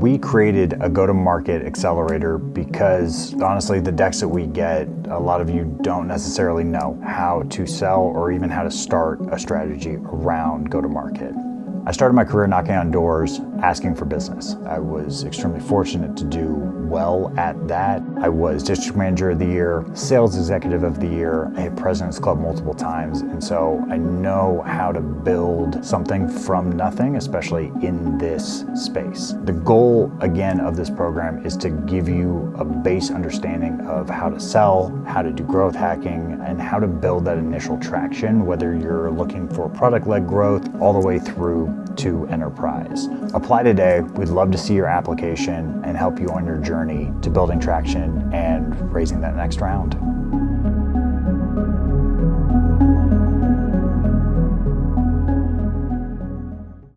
We created a go-to-market accelerator because honestly, the decks that we get, a lot of you don't necessarily know how to sell or even how to start a strategy around go-to-market. I started my career knocking on doors, asking for business. I was extremely fortunate to do well at that. I was district manager of the year, sales executive of the year. I hit President's Club multiple times, and so I know how to build something from nothing, especially in this space. The goal, again, of this program is to give you a base understanding of how to sell, how to do growth hacking, and how to build that initial traction, whether you're looking for product-led growth all the way through to enterprise. Apply today. We'd love to see your application and help you on your journey to building traction and raising that next round.